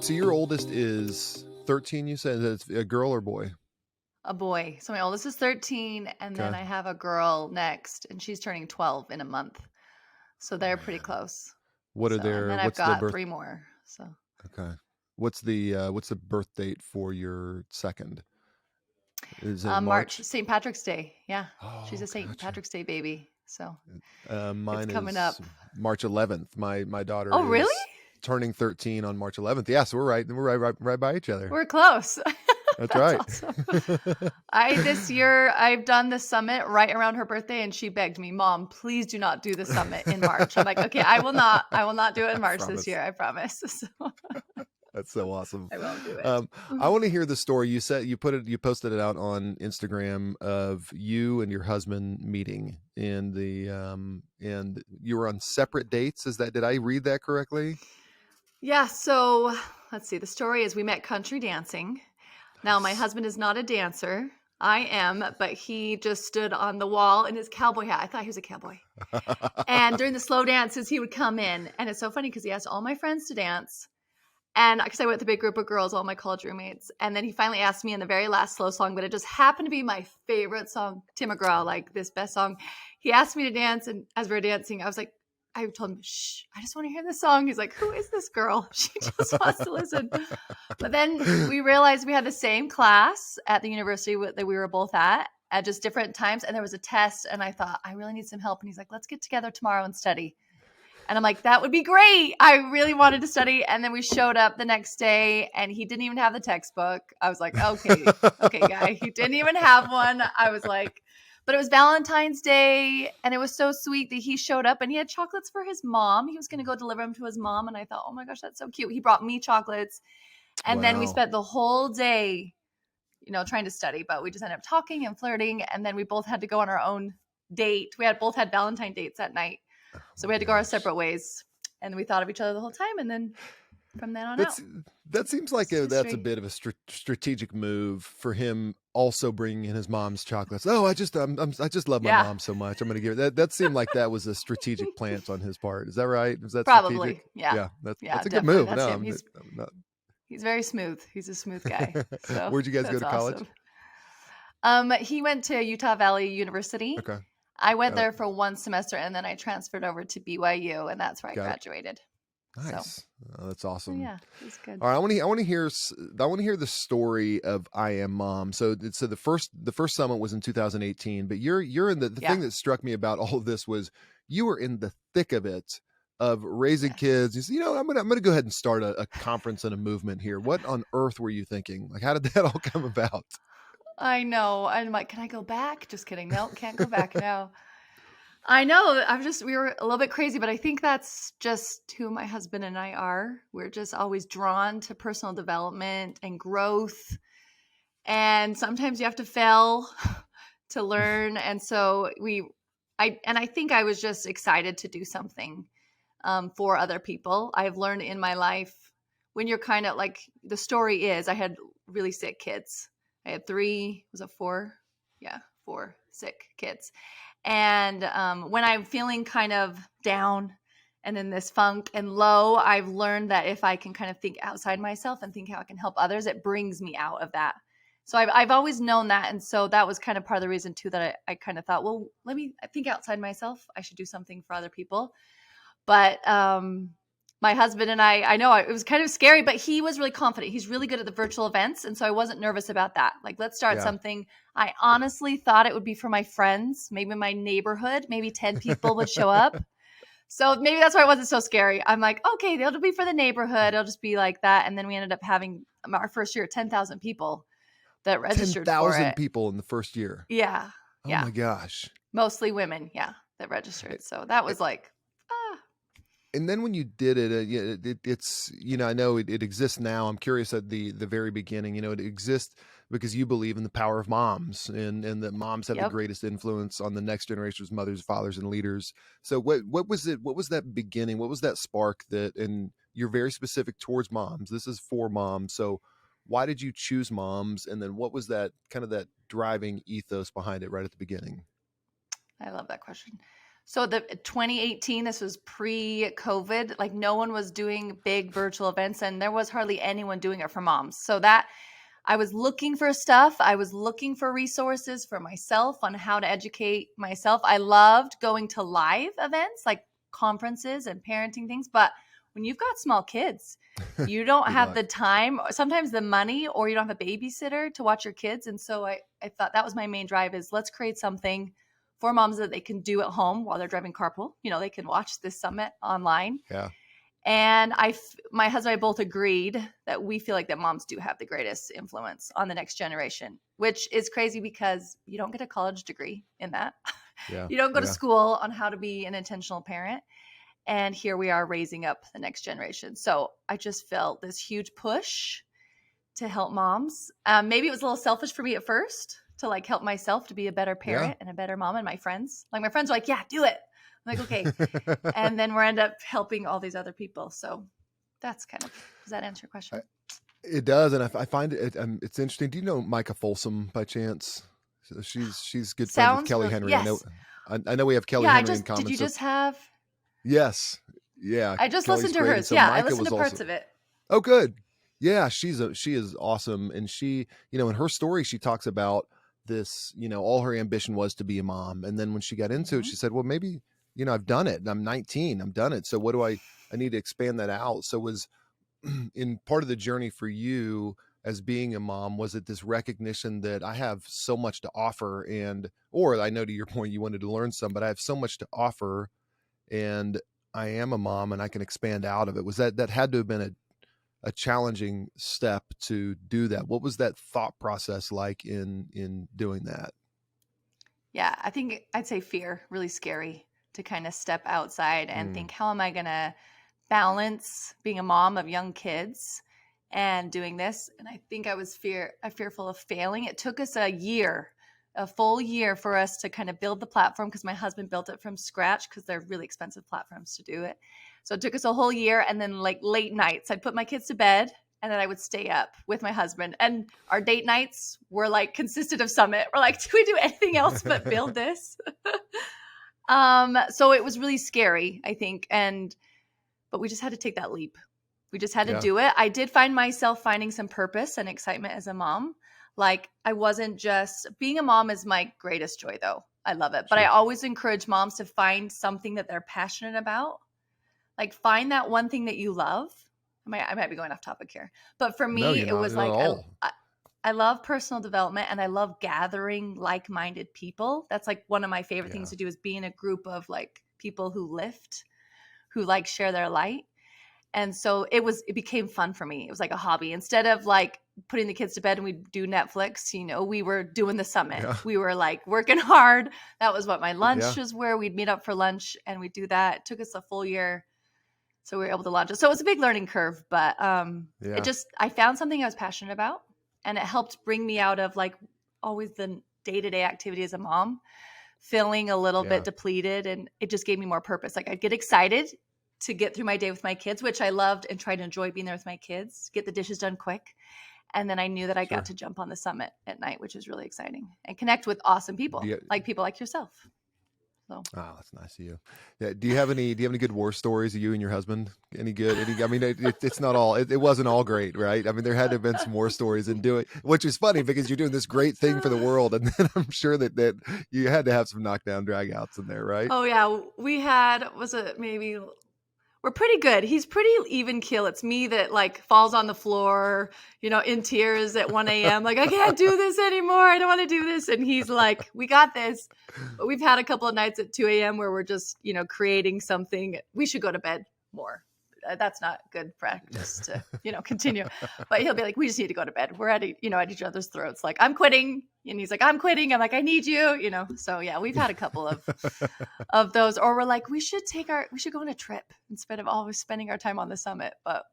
So your oldest is 13, you said? That's a girl or boy? A boy. So my oldest is 13, and then Okay. I have a girl next, and she's turning 12 in a month. So they're pretty Man. close. So, and then I've What's the got birth? 3 more. So, Okay. What's the birth date for your second? Is it March, March? St. Patrick's Day. Yeah. She's Oh, a St. gotcha. Patrick's Day baby. So it's Mine coming is up. March 11th. My daughter Oh, really? is turning 13 on March 11th. Yeah, so we're right by each other. We're close. That's That's right. awesome. This year I've done the summit right around her birthday, and she begged me, Mom, please do not do the summit in March. I'm like, okay, I will not do it in I March this promise. year. I promise. So That's so awesome. I won't do it. Um, I want to hear the story. You posted it out on Instagram of you and your husband meeting and you were on separate dates. Did I read that correctly? Yeah. So let's see. The story is we met country dancing. Now, my Nice. husband is not a dancer. I am, but he just stood on the wall in his cowboy hat. I thought he was a cowboy. And during the slow dances, he would come in. And it's so funny because he asked all my friends to dance. And because I went with a big group of girls, all my college roommates. And then he finally asked me in the very last slow song, but it just happened to be my favorite song, Tim McGraw, like this best song. He asked me to dance. And as we were dancing, I told him, shh, I just want to hear this song. He's like, who is this girl? She just wants to listen. But then we realized we had the same class at the university that we were both at just different times. And there was a test. And I thought, I really need some help. And he's like, let's get together tomorrow and study. And I'm like, that would be great. I really wanted to study. And then we showed up the next day and he didn't even have the textbook. I was like, okay, guy. He didn't even have one. I was like, but it was Valentine's Day and it was so sweet that he showed up and he had chocolates for his mom. He was going to go deliver them to his mom. And I thought, oh my gosh, that's so cute. He brought me chocolates. And then we Wow. spent the whole day, trying to study, but we just ended up talking and flirting. And then we both had to go on our own date. Both had Valentine dates that night. Oh So my we had to go our gosh. separate ways. And we thought of each other the whole time. And then from then on out, That's that seems like it's that's a history. bit of a strategic move for him. Also bringing in his mom's chocolates. Oh, I just love my Yeah, mom so much. I'm going to give it that. That seemed like that was a strategic plant on his part. Is that right? Was that strategic? probably. Yeah. Yeah, Yeah, that's a good definitely. move. That's No, him. I'm not. He's very smooth. He's a smooth guy. So Where'd you guys go that's to college? awesome. He went to Utah Valley University. Okay, I went got it. there for 1 semester and then I transferred over to BYU and that's where I Got it. graduated. So, Nice. That's awesome. yeah, it's good. All right, I want to hear the story of I Am Mom. So the first summit was in 2018, but you're in the Yeah. thing that struck me about all of this was you were in the thick of it of raising Yes. kids. You said, I'm gonna go ahead and start a conference and a movement here. What on earth were you thinking? Like, how did that all come about? I know. I'm like, can I go back? Just kidding. No, can't go back now. I know. We were a little bit crazy, but I think that's just who my husband and I are. We're just always drawn to personal development and growth. And sometimes you have to fail to learn. And so I think I was just excited to do something for other people. I've learned in my life when you're kind of like the story is I had really sick kids. I had 3, was it 4? Yeah, 4 sick kids. And when I'm feeling kind of down and in this funk and low, I've learned that if I can kind of think outside myself and think how I can help others, it brings me out of that. So I've always known that. And so that was kind of part of the reason too, that I kind of thought, well, let me think outside myself. I should do something for other people. But my husband and I know it was kind of scary, but he was really confident. He's really good at the virtual events. And so I wasn't nervous about that. Like, let's start Yeah. something. I honestly thought it would be for my friends, maybe my neighborhood, maybe 10 people would show up. So maybe that's why it wasn't so scary. I'm like, okay, it'll be for the neighborhood. It'll just be like that. And then we ended up having our first year 10,000 people that registered for 10,000 it. people in the first year. Yeah. Oh Yeah. my gosh. Mostly women. Yeah. That registered. So that was like, And then when you did it, it's I know it exists now. I'm curious at the very beginning. It exists because you believe in the power of moms and that moms have the yep. greatest influence on the next generation's mothers, fathers, and leaders. So what was it? What was that beginning? What was that spark that? And you're very specific towards moms. This is for moms. So why did you choose moms? And then what was that kind of that driving ethos behind it right at the beginning? I love that question. So the 2018, this was pre-COVID, like no one was doing big virtual events and there was hardly anyone doing it for moms. So that I was looking for stuff. I was looking for resources for myself on how to educate myself. I loved going to live events like conferences and parenting things. But when you've got small kids, you don't Good have luck. the time, or sometimes the money, or you don't have a babysitter to watch your kids. And so I thought that was my main drive is let's create something for moms that they can do at home while they're driving carpool. They can watch this summit online. Yeah. And my husband and I both agreed that we feel like that moms do have the greatest influence on the next generation, which is crazy because you don't get a college degree in that. Yeah. You don't go to Yeah. school on how to be an intentional parent. And here we are raising up the next generation. So I just felt this huge push to help moms. Maybe it was a little selfish for me at first to like help myself to be a better Yeah. parent and a better mom, and my friends. Like my friends were like, yeah, do it. I'm like, okay. And then we're end up helping all these other people. So that's kind of, does that answer your question? It does, and I find it's interesting. Do you know Micah Folsom by chance? So she's good friends with Sounds Kelly for, Henry. yes. I know we have Kelly Yeah, Henry in did common. you So just have, yes, yeah, I just Kelly's listened to great, and hers. so Yeah, I Micah listened was to also parts of it. oh good. Yeah, she is awesome, and she in her story she talks about this. All her ambition was to be a mom, and then when she got into it, Mm-hmm. she said, "Well, maybe I've done it. And I'm 19. I'm done it. So what do I need to expand that out?" So was in part of the journey for you as being a mom, was it this recognition that I have so much to offer, and or I know to your point you wanted to learn some, but I have so much to offer, and I am a mom and I can expand out of it? Was that had to have been a challenging step to do that? What was that thought process like in doing that? Yeah, I think I'd say fear, really scary to kind of step outside and Mm, think, how am I going to balance being a mom of young kids and doing this? And I think I was fearful of failing. It took us a full year for us to kind of build the platform because my husband built it from scratch because they're really expensive platforms to do it. So it took us a whole year. And then like late nights, I'd put my kids to bed and then I would stay up with my husband. And our date nights were like consisted of Summit. We're like, do we do anything else but build this? So it was really scary, I think. But we just had to take that leap. We just had to yeah, do it. I did find myself finding some purpose and excitement as a mom. Like I wasn't just being a mom is my greatest joy though. I love it. But I sure. always encourage moms to find something that they're passionate about. Like find that one thing that you love. I might be going off topic here. But for No, me, you're it not was at like all. I love personal development and I love gathering like-minded people. That's like one of my favorite things Yeah, to do is be in a group of like people who lift, who like share their light. And so it became fun for me. It was like a hobby. Instead of like putting the kids to bed and we do Netflix, we were doing the summit. yeah, We were like working hard. That was what my yeah, lunches were. We'd meet up for lunch and we'd do that. It took us a full year. So we were able to launch it. So it was a big learning curve, but yeah, I found something I was passionate about and it helped bring me out of like always the day-to-day activity as a mom, feeling a little bit yeah, depleted, and it just gave me more purpose. Like I'd get excited to get through my day with my kids, which I loved and tried to enjoy being there with my kids, get the dishes done quick. And then I knew that I got sure. to jump on the summit at night, which was really exciting, and connect with awesome Do you, people like yourself. So Oh, that's nice of you. Yeah. Do you have any good war stories of you and your husband? Any good? I mean, it's not all. It wasn't all great, right? I mean, there had to have been some war stories and do it, which is funny because you're doing this great thing for the world, and then I'm sure that you had to have some knockdown dragouts in there, right? oh yeah, we had was it maybe we're pretty good. He's pretty even keel. It's me that like falls on the floor, in tears at 1 a.m. Like, I can't do this anymore. I don't want to do this. And he's like, we got this. But we've had a couple of nights at 2 a.m. where we're just, creating something. We should go to bed more. That's not good practice to, continue. But he'll be like, we just need to go to bed. We're at, at each other's throats. Like, I'm quitting. And he's like, I'm quitting. I'm like, I need you, So yeah, we've had a couple of those, or we're like, we should go on a trip instead of always spending our time on the summit. But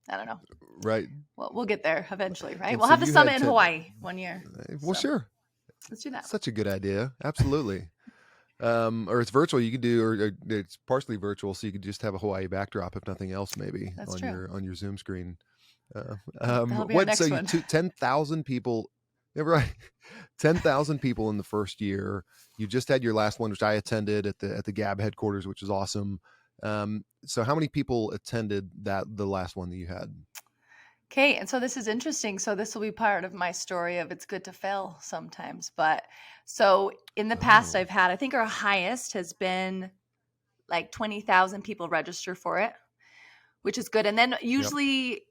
I don't know. Right. Well, we'll get there eventually, right? And We'll so have the you summit had in to. Hawaii one year. Well, So sure. let's do that. Such a good idea. Absolutely. Or it's virtual. You could do, or it's partially virtual, so you could just have a Hawaii backdrop, if nothing else, maybe That's true. on your Zoom screen. That'll be our So next you one. 10,000 people Yeah, right. 10,000 people in the first year. You just had your last one, which I attended at the Gab headquarters, which is awesome. So how many people attended the last one that you had? Okay, and so this is interesting. So this will be part of my story of it's good to fail sometimes. But so in the past, Oh, I've had, I think our highest has been like 20,000 people register for it, which is good. And then yep. usually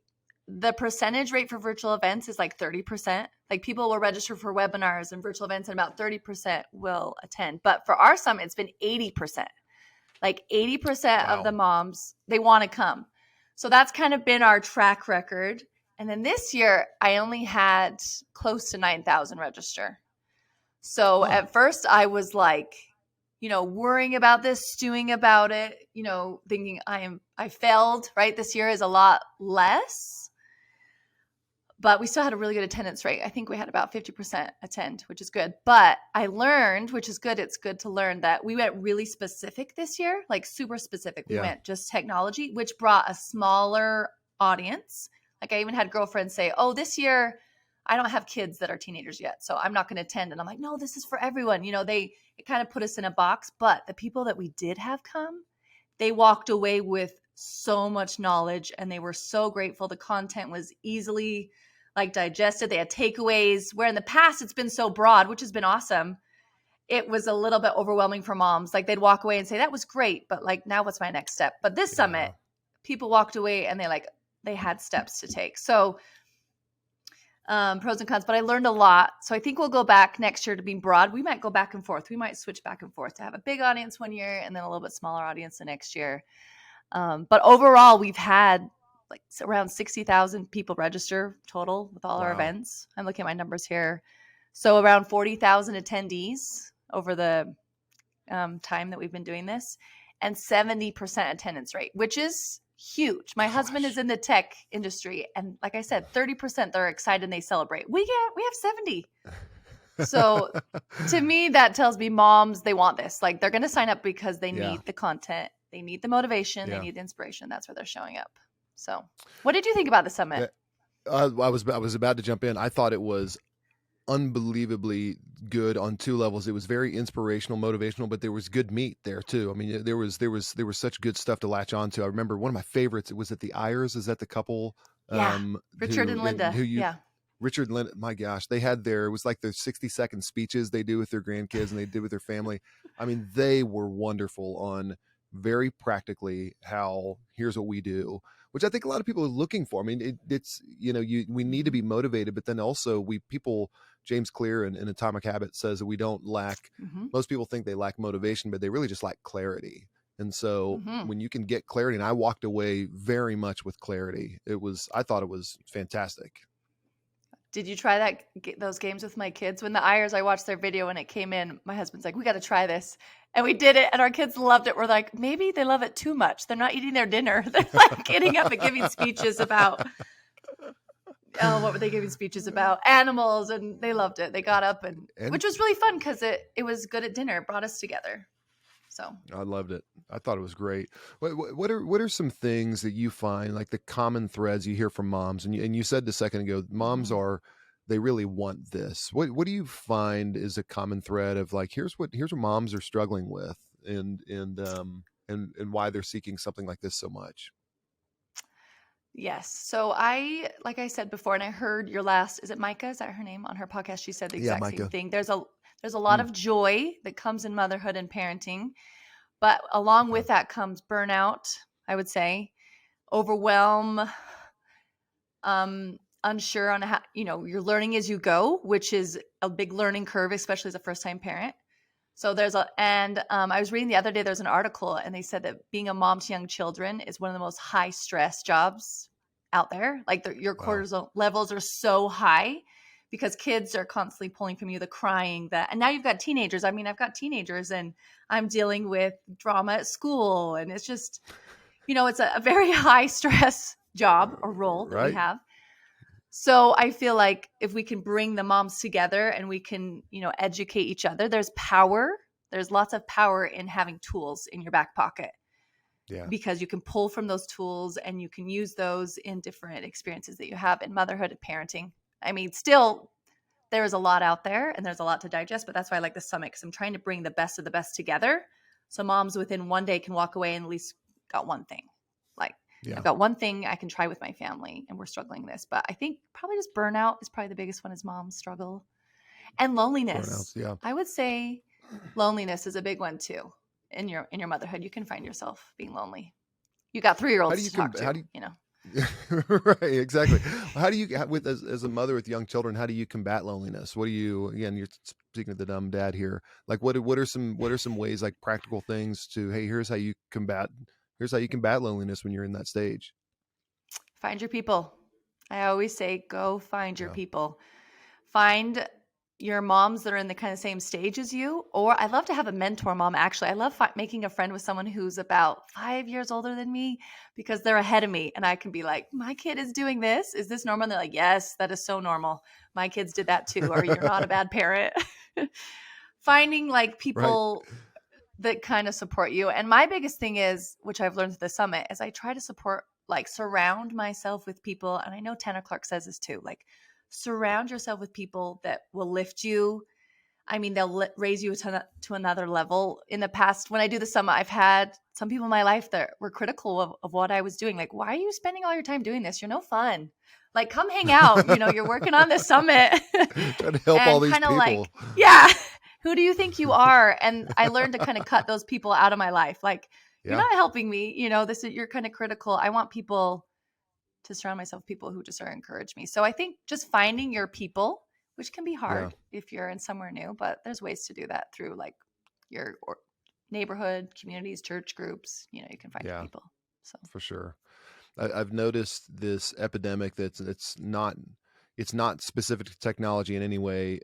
the percentage rate for virtual events is like 30%. Like people will register for webinars and virtual events, and about 30% will attend. But for our summit, it's been 80%. Like 80% of the Wow. moms, they want to come. So that's kind of been our track record. And then this year, I only had close to 9,000 register. So Huh. at first, I was like, worrying about this, stewing about it, thinking I failed, right? This year is a lot less, but we still had a really good attendance rate. I think we had about 50% attend, which is good. But I learned, which is good, it's good to learn that we went really specific this year, like super specific. We Yeah. went just technology, which brought a smaller audience. Like I even had girlfriends say, oh, this year I don't have kids that are teenagers yet, so I'm not going to attend. And I'm like, no, this is for everyone. It kind of put us in a box. But the people that we did have come, they walked away with so much knowledge and they were so grateful. The content was easily like digested. They had takeaways where in the past it's been so broad, which has been awesome. It was a little bit overwhelming for moms. Like they'd walk away and say, that was great, but like now what's my next step? But this summit, Yeah. people walked away and they had steps to take. So pros and cons, but I learned a lot. So I think we'll go back next year to being broad. We might go back and forth. We might switch back and forth to have a big audience one year and then a little bit smaller audience the next year. But overall, we've had like around 60,000 people register total with all our Wow. events. I'm looking at my numbers here. So around 40,000 attendees over the time that we've been doing this, and 70% attendance rate, which is huge. My husband is Gosh. in the tech industry, and like I said, 30% they're excited and they celebrate. We have 70. So to me, that tells me moms, they want this. Like they're going to sign up because they Yeah. need the content, they need the motivation, they Yeah. need the inspiration. That's where they're showing up. So, what did you think about the summit? Yeah. I was about to jump in. I thought it was unbelievably good on two levels. It was very inspirational, motivational, but there was good meat there too. I mean, there was such good stuff to latch onto. I remember one of my favorites. It was at the Ayers. Is that the couple Yeah, Richard who and who Linda. you Yeah, Richard Lynn, my gosh, they had it was like their 60-second speeches they do with their grandkids and they did with their family. I mean, they were wonderful on very practically how here's what we do, which I think a lot of people are looking for. I mean, it's, we need to hmm be motivated, but then also James Clear in Atomic Habits says that we don't lack, hmm most people think they lack motivation, but they really just lack clarity. And so hmm when you can get clarity, and I walked away very much with clarity, I thought it was fantastic. Did you try those games with my kids? When the Ayers, I watched their video when it came in. My husband's like, "We got to try this," and we did it, and our kids loved it. We're like, maybe they love it too much. They're not eating their dinner. They're like getting up and giving speeches about, oh, what were they giving speeches about? Animals, and they loved it. They got up, and And which was really fun because it was good at dinner. It brought us together. So I loved it. I thought it was great. What are some things that you find, like the common threads you hear from moms? And you said a second ago, moms mhm. are, they really want this. What do you find is a common thread of like, here's what moms are struggling with, and why they're seeking something like this so much? Yes. So like I said before, and I heard is it Micah? Is that her name on her podcast? She said the Yeah, exact same Micah. thing. There's a lot Mm, of joy that comes in motherhood and parenting, but along yeah, with that comes burnout, I would say, overwhelm, unsure on how, you're learning as you go, which is a big learning curve, especially as a first time parent. So I was reading the other day, there's an article and they said that being a mom to young children is one of the most high stress jobs out there. Like your wow, cortisol levels are so high because kids are constantly pulling from you, the crying, and now you've got teenagers. I mean, I've got teenagers and I'm dealing with drama at school. And it's just, it's a very high stress job or role that we right? have. So I feel like if we can bring the moms together and we can, educate each other, there's power. There's lots of power in having tools in your back pocket Yeah, because you can pull from those tools and you can use those in different experiences that you have in motherhood and parenting. I mean, still there's a lot out there and there's a lot to digest, but that's why I like the summit, because I'm trying to bring the best of the best together. So moms within one day can walk away and at least got one thing. Like, I've Yeah. got one thing I can try with my family and we're struggling this. But I think probably just burnout is probably the biggest one, is moms struggle. And loneliness. Burnouts. Yeah. I would say loneliness is a big one too. In your motherhood, you can find yourself being lonely. You got 3-year-olds to talk How to, do you know. you right, exactly. How do you with as a mother with young children, how do you combat loneliness? What do you, again, you're speaking of the dumb dad here. Like what are some ways, like practical things to, hey, here's how you combat loneliness when you're in that stage. Find your people. I always say, go find your Yeah. people. Find your moms that are in the kind of same stage as you. Or I love to have a mentor mom, actually. I love making a friend with someone who's about 5 years older than me, because they're ahead of me. And I can be like, my kid is doing this. Is this normal? And they're like, yes, that is so normal. My kids did that too. Or you're not a bad parent. Finding like Right. people that kind of support you. And my biggest thing is, which I've learned at the summit, is I try to surround myself with people. And I know Tanner Clark says this too, like, surround yourself with people that will lift you. I mean, they'll raise you to another level. In the past, when I do the summit, I've had some people in my life that were critical of what I was doing. Like, why are you spending all your time doing this? You're no fun. Like, come hang out. You're working on this summit. Trying to help all And these kind of like, people. yeah, who do you think you are? And I learned to kind of cut those people out of my life. Like, you're Yeah. not helping me. You're kind of critical. I want people to surround myself with people who just are encourage me. So I think just finding your people, which can be Yeah. hard if you're in somewhere new, but there's ways to do that through like your neighborhood, communities, church groups. You can find your Yeah, people. So for sure. I've noticed this epidemic it's not specific to technology in any way,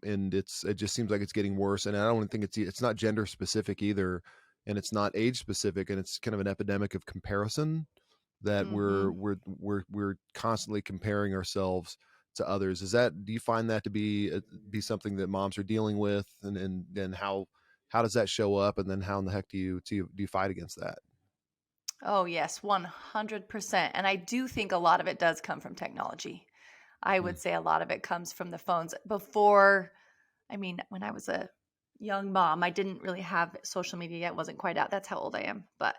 and it just seems like it's getting worse. And I don't think it's not gender specific either, and it's not age specific, and it's kind of an epidemic of comparison that mhm. we're constantly comparing ourselves to others. Do you find that to be something that moms are dealing with, and then how does that show up, and then how in the heck do you fight against that? Oh, yes, 100%. And I do think a lot of it does come from technology. I Mm. would say a lot of it comes from the phones. When I was a young mom, I didn't really have social media yet. It wasn't quite out. That's how old I am. But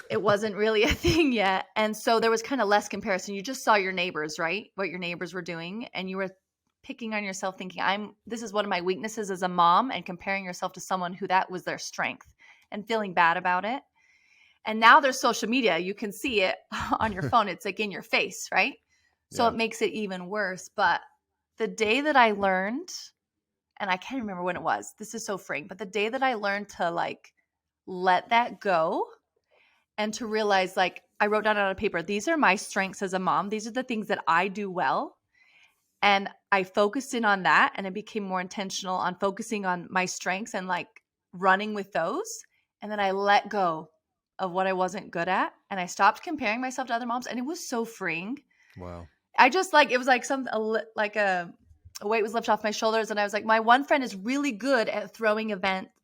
it wasn't really a thing yet. And so there was kind of less comparison. You just saw your neighbors, right? What your neighbors were doing. And you were picking on yourself, thinking, this is one of my weaknesses as a mom, and comparing yourself to someone who that was their strength and feeling bad about it. And now there's social media. You can see it on your phone. It's like in your face, right? So Yeah. it makes it even worse. But the day that I learned, and I can't remember when it was, this is so freeing, but the day that I learned to like let that go and to realize, like, I wrote down on a paper, these are my strengths as a mom. These are the things that I do well. And I focused in on that, and I became more intentional on focusing on my strengths and like running with those. And then I let go of what I wasn't good at, and I stopped comparing myself to other moms, and it was so freeing. Wow. I just like, it was like a weight was lifted off my shoulders, and I was like, my one friend is really good at throwing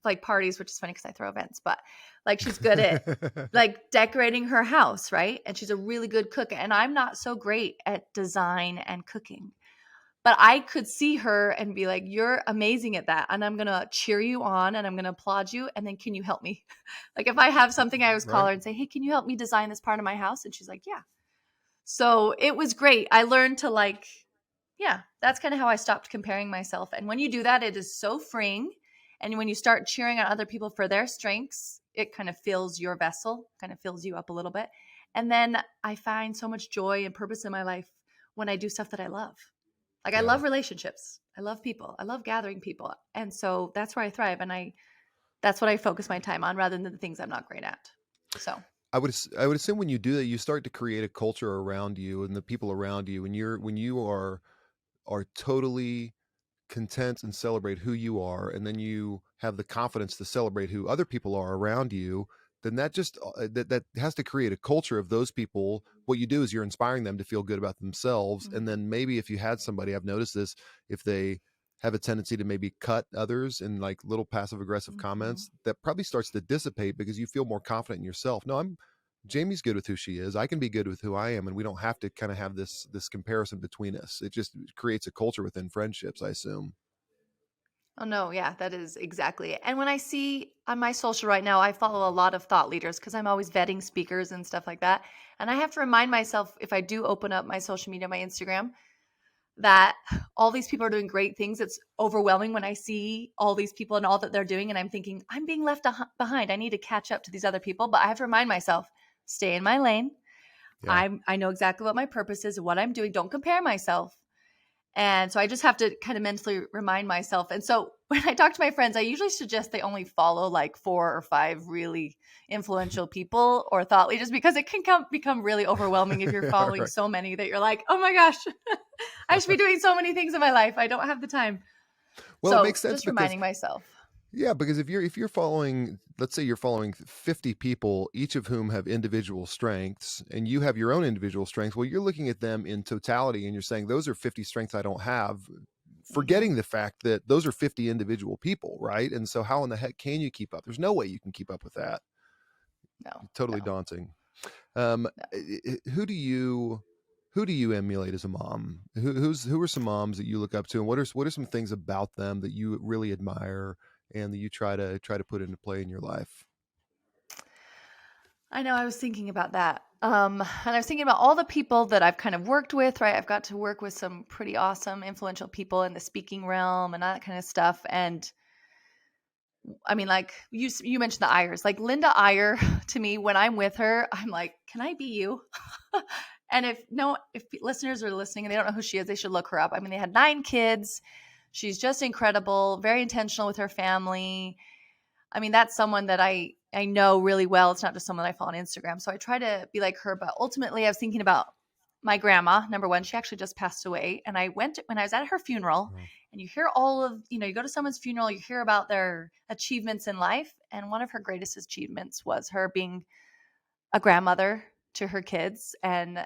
like parties, which is funny because I throw events, but like she's good at like decorating her house, right? And she's a really good cook, and I'm not so great at design and cooking. But I could see her and be like, you're amazing at that. And I'm going to cheer you on and I'm going to applaud you. And then can you help me? Like, if I have something, I always call Right. her and say, hey, can you help me design this part of my house? And she's like, yeah. So it was great. I learned to like, yeah, that's kind of how I stopped comparing myself. And when you do that, it is so freeing. And when you start cheering on other people for their strengths, it kind of fills your vessel, kind of fills you up a little bit. And then I find so much joy and purpose in my life when I do stuff that I love. Like, I Yeah. love relationships. I love people. I love gathering people. And so that's where I thrive. And that's what I focus my time on rather than the things I'm not great at. So, I would assume when you do that, you start to create a culture around you and the people around you, and when you are totally content and celebrate who you are, and then you have the confidence to celebrate who other people are around you, then that just that has to create a culture of those people. What you do is you're inspiring them to feel good about themselves, and mhm, then maybe if you had somebody, I've noticed this, if they have a tendency to maybe cut others in like little passive aggressive mhm. comments, that probably starts to dissipate because you feel more confident in yourself. No, Jamie's good with who she is. I can be good with who I am, and we don't have to kind of have this comparison between us. It just creates a culture within friendships, I assume. Oh no, yeah, that is exactly it. And when I see on my social right now, I follow a lot of thought leaders because I'm always vetting speakers and stuff like that. And I have to remind myself if I do open up my social media, my Instagram, that all these people are doing great things. It's overwhelming when I see all these people and all that they're doing. And I'm thinking, I'm being left behind. I need to catch up to these other people. But I have to remind myself, stay in my lane. Yeah. I know exactly what my purpose is and what I'm doing. Don't compare myself. And so I just have to kind of mentally remind myself. And so when I talk to my friends, I usually suggest they only follow like 4 or 5 really influential people or thought leaders because it can become really overwhelming if you're following Right. so many that you're like, oh my gosh, I should be doing so many things in my life. I don't have the time. Well, it So makes sense just because reminding myself. yeah, because if you're following, let's say you're following 50 people, each of whom have individual strengths, and you have your own individual strengths, well, you're looking at them in totality and you're saying those are 50 strengths I don't have, Hmm. forgetting the fact that those are 50 individual people, right? And so how in the heck can you keep up? There's no way you can keep up with that. No, Totally no, daunting. Um, no. who do you emulate as a mom? Who are some moms that you look up to, and what are some things about them that you really admire and that you try to put into play in your life? I know I was thinking about that. And I was thinking about all the people that I've kind of worked with, right? I've got to work with some pretty awesome, influential people in the speaking realm and that kind of stuff. And I mean, like you mentioned the Ayers, like Linda Ayer to me, when I'm with her, I'm like, can I be you? And if listeners are listening and they don't know who she is, they should look her up. I mean, they had 9 kids. She's just incredible, very intentional with her family. I mean, that's someone that I know really well. It's not just someone I follow on Instagram. So I try to be like her. But ultimately, I was thinking about my grandma. Number one, she actually just passed away. And I went when I was at her funeral, Oh, and you hear all of, you go to someone's funeral, you hear about their achievements in life. And one of her greatest achievements was her being a grandmother to her kids. And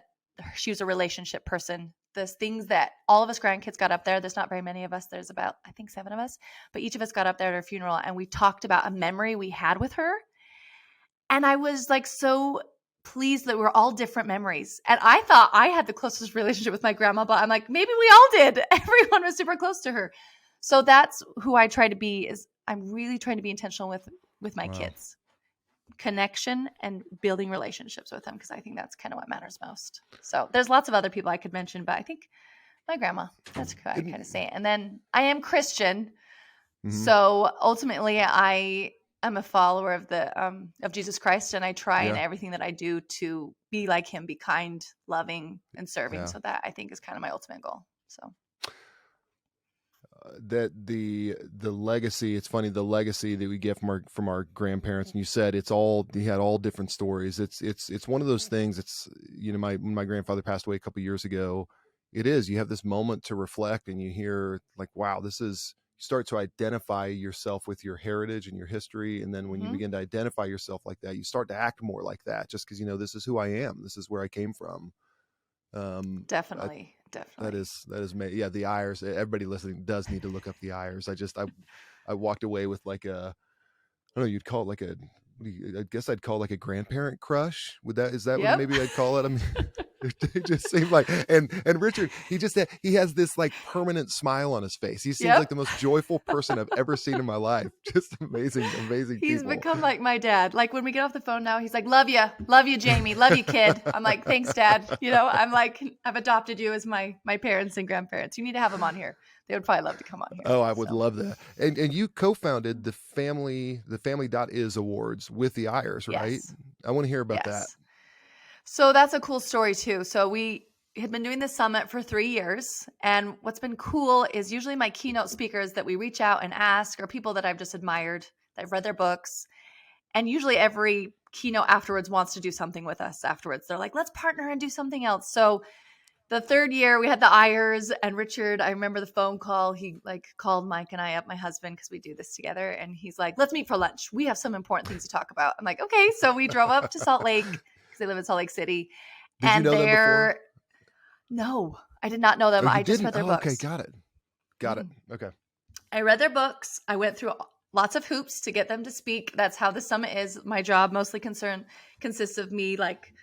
she was a relationship person. There's things that all of us grandkids got up there. There's not very many of us. There's about, I think, 7 of us. But each of us got up there at her funeral and we talked about a memory we had with her. And I was like so pleased that we're all different memories. And I thought I had the closest relationship with my grandma, but I'm like, maybe we all did. Everyone was super close to her. So that's who I try to be is I'm really trying to be intentional with my wow. kids. Connection and building relationships with them because I think that's kind of what matters most. So there's lots of other people I could mention, but I think my grandma, that's who I kind of say. And then I am Christian. Mm-hmm. So ultimately I am a follower of Jesus Christ and I try in Yeah, everything that I do to be like him, be kind, loving, and serving. yeah. So that I think is kind of my ultimate goal. So That the legacy. It's funny, the legacy that we get from our grandparents. And you said it's all he had all different stories. It's one of those things. It's my when my grandfather passed away a couple years ago. It is you have this moment to reflect, and you hear like, wow, this is. You start to identify yourself with your heritage and your history, and then when you mhm, begin to identify yourself like that, you start to act more like that. Just because this is who I am. This is where I came from. Um, I, definitely, that definitely. is yeah, the Ayers. Everybody listening does need to look up the Ayers. I walked away with like a I don't know, you'd call it like a I guess I'd call it like a grandparent crush. Is that what Yep. maybe I'd call it? I mean, it just seemed like and Richard, he has this like permanent smile on his face. He seems like Yep. the most joyful person I've ever seen in my life. Just amazing, amazing He's people. become like my dad. Like when we get off the phone now, he's like, love you, Jamie, love you, kid." I'm like, "Thanks, Dad." I'm like, "I've adopted you as my parents and grandparents. You need to have them on here. They would probably love to come on here." Oh, I would So love that. And you co-founded the family dot is awards with the Ayers, right? yes, I want to hear about that. yes. So that's a cool story too. So we had been doing the summit for 3 years, and what's been cool is usually my keynote speakers that we reach out and ask are people that I've just admired, that I've read their books, and usually every keynote afterwards wants to do something with us afterwards. They're like, let's partner and do something else. So the third year we had the Ayers and Richard. I remember the phone call. He like called Mike and I up, my husband, because we do this together. And he's like, let's meet for lunch. We have some important things to talk about. I'm like, okay. So we drove up to Salt Lake because they live in Salt Lake City. Did you And know them before? no, I did not know Oh, them. you I just didn't? read their Oh, okay, books. got it. Got it. Mhm. Okay. I read their books. I went through lots of hoops to get them to speak. That's how the summit is. My job mostly consists of me like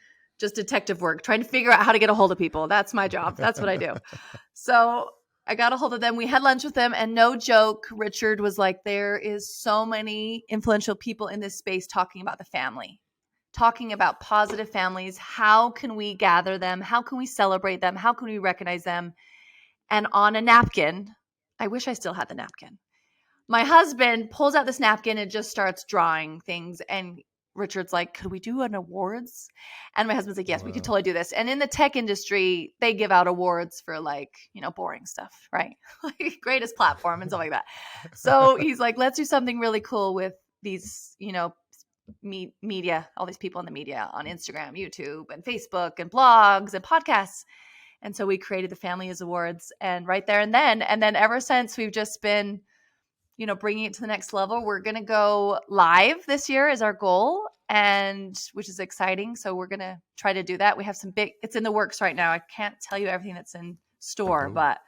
just detective work, trying to figure out how to get a hold of people. That's my job. That's what I do. So I got a hold of them. We had lunch with them, and no joke, Richard was like, there is so many influential people in this space talking about the family, talking about positive families. How can we gather them? How can we celebrate them? How can we recognize them? And on a napkin, I wish I still had the napkin. My husband pulls out this napkin and just starts drawing things. And Richard's like, could we do an awards? And my husband's like, yes, we could Wow. totally do this. And in the tech industry, they give out awards for like, boring stuff, right? Like greatest platform and stuff like that. So he's like, let's do something really cool with these, media, all these people in the media on Instagram, YouTube, and Facebook, and blogs and podcasts. And so we created the Families Awards, and right there and then ever since we've just been, bringing it to the next level. We're going to go live this year is our goal, and which is exciting. So we're going to try to do that. We have it's in the works right now. I can't tell you everything that's in store, Oh, but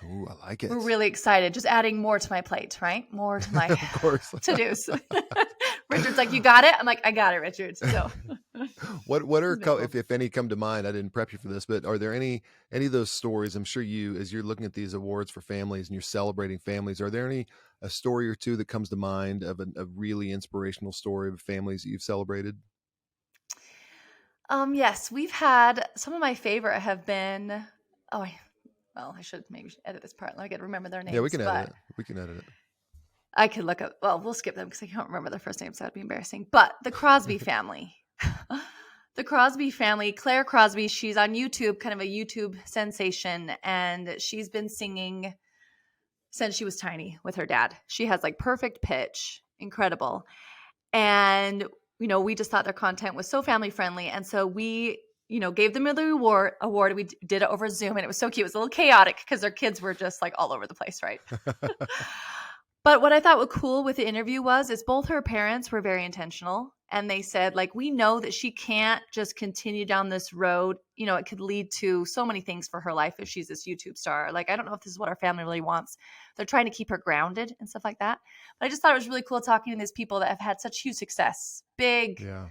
oh, I like we're it. really excited. Just adding more to my plate, right? More to my Of course. to-dos. Richard's like, you got it? I'm like, I got it, Richard. So What are it's been cool. if any come to mind? I didn't prep you for this, but are there any of those stories? I'm sure you, as you're looking at these awards for families and you're celebrating families, are there any a story or two that comes to mind of a really inspirational story of families that you've celebrated? Yes, we've had some of my favorite have been. Well, I should maybe edit this part. I got to remember their Yeah, we names, can edit but it. We can edit I could look up. Well, we'll skip them because I can't remember their first names. So that'd be embarrassing. But the Crosby it. family. The Crosby family, Claire Crosby, she's on YouTube, kind of a YouTube sensation, and she's been singing since she was tiny with her dad. She has like perfect pitch, incredible. And we just thought their content was so family friendly, and so we gave them the award. We did it over Zoom, and it was so cute. It was a little chaotic because their kids were just like all over the place, right? But what I thought was cool with the interview is both her parents were very intentional, and they said, like, we know that she can't just continue down this road. It could lead to so many things for her life if she's this YouTube star. Like, I don't know if this is what our family really wants. They're trying to keep her grounded and stuff like that. But I just thought it was really cool talking to these people that have had such huge success, big, Yeah,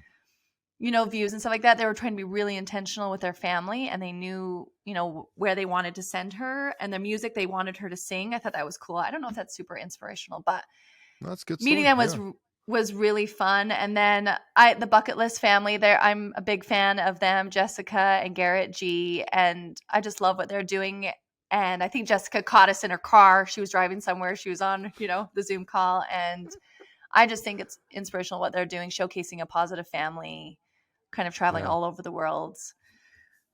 views and stuff like that. They were trying to be really intentional with their family, and they knew, where they wanted to send her and the music they wanted her to sing. I thought that was cool. I don't know if that's super inspirational, but that's a good meeting story. them Yeah, was really fun. And then the Bucket List family there, I'm a big fan of them, Jessica and Garrett G, and I just love what they're doing. And I think Jessica caught us in her car. She was driving somewhere. She was on, the Zoom call, and I just think it's inspirational what they're doing, showcasing a positive family, kind of traveling yeah. all over the world.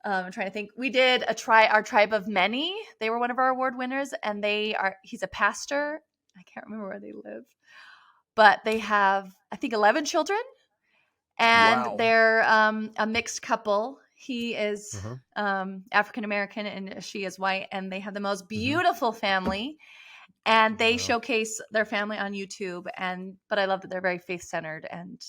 I'm trying to think. We did our tribe of many. They were one of our award winners, and he's a pastor. I can't remember where they live, but they have, I think, 11 children, and Wow. they're a mixed couple. He is Uh-huh. African American and she is white, and they have the most Hmm. beautiful family. And they Wow. showcase their family on YouTube, but I love that they're very faith centered, and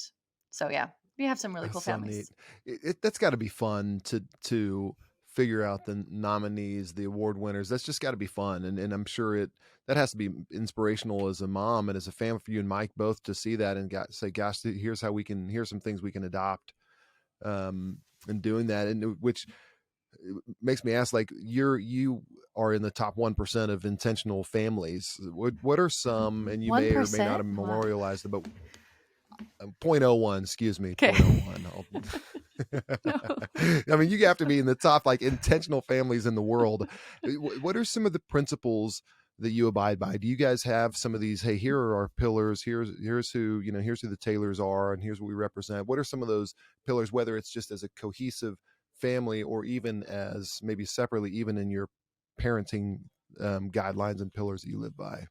so yeah, we have some really That's cool so neat. families. That's got to be fun to figure out the nominees, the award winners. That's just got to be fun, and I'm sure that has to be inspirational as a mom and as a family for you and Mike both to see that and say, "Gosh, here's some things we can adopt." And doing that, and which makes me ask, like, you are in the top 1% of intentional families. What are some, and you may or may not 1%. have Wow. memorialized it, but zero point zero 0.01, excuse me, Okay. 0.01. No. I mean, you have to be in the top like intentional families in the world. What are some of the principles that you abide by? Do you guys have some of these? Hey, here are our pillars. Here's who here's who the Taylors are, and here's what we represent. What are some of those pillars? Whether it's just as a cohesive family or even as maybe separately, even in your parenting guidelines and pillars that you live by.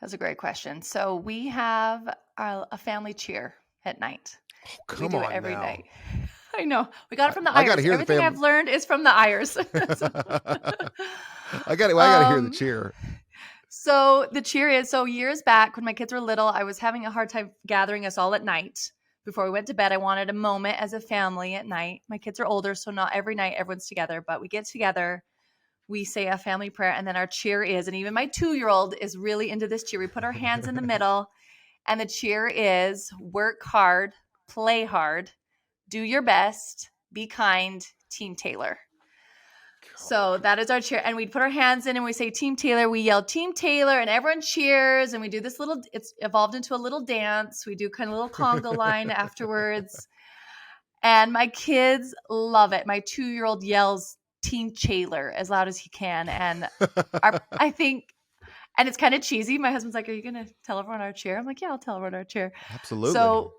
That's a great question. So we have a family cheer at night. Oh, We come do it on every now. night. I know. We got it from the I got to Ayers. hear the Everything family. I've learned is from the Ayers. I got to hear the um, cheer. so the cheer is, so years back when my kids were little, I was having a hard time gathering us all at night. Before we went to bed, I wanted a moment as a family at night. My kids are older, so not every night everyone's together, but we get together. we say a family prayer, and then our cheer is, and even my 2-year-old is really into this cheer. We put our hands in the middle, and the cheer is work hard, play hard, do your best, be kind, Team Taylor. So that is our cheer. And we put our hands in and we say Team Taylor. We yell Team Taylor and everyone cheers. And we do this little, it's evolved into a little dance. We do kind of a little conga line afterwards. And my kids love it. My 2-year-old yells Team Taylor as loud as he can. And I think, and it's kind of cheesy. My husband's like, are you going to tell everyone our cheer? I'm like, yeah, I'll tell everyone our cheer. Absolutely. So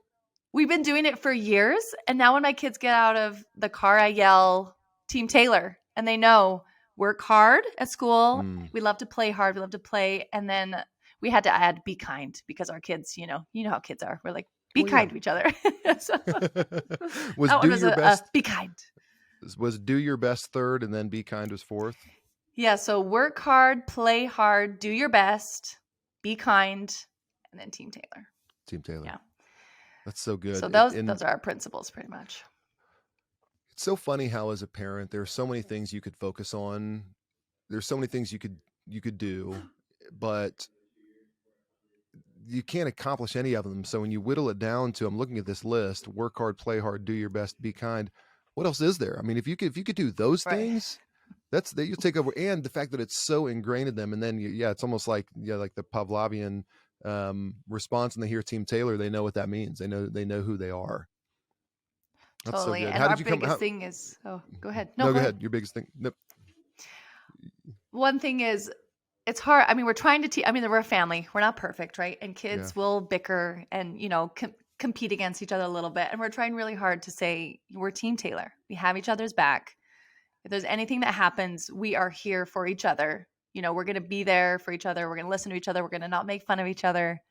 we've been doing it for years. And now when my kids get out of the car, I yell Team Taylor. And they know work hard at school. We love to play hard. We love to play. And then we had to add be kind because our kids, you know how kids are. We're like, be kind to each other. So, Was that do one was your best be kind. Was do your best third and then be kind was fourth? Yeah. So work hard, play hard, do your best, be kind, and then Team Taylor. Team Taylor. Yeah. That's so good. So those are our principles pretty much. It's so funny how as a parent, there are so many things you could focus on. There's so many things you could do, but you can't accomplish any of them. So when you whittle it down to, I'm looking at this list: work hard, play hard, do your best, be kind. What else is there? I mean, if you could do those things, that's that you take over. And the fact that it's so ingrained in them, and then it's almost like like the Pavlovian response. And they hear Team Taylor, they know what that means. They know who they are. That's totally. so good. And our biggest thing is, go ahead. No, go ahead. Your biggest thing. Nope. One thing is, it's hard. I mean, we're trying to we're a family. We're not perfect, right? And kids will bicker and, compete against each other a little bit. And we're trying really hard to say, we're Team Taylor. We have each other's back. If there's anything that happens, we are here for each other. We're going to be there for each other. We're going to listen to each other. We're going to not make fun of each other.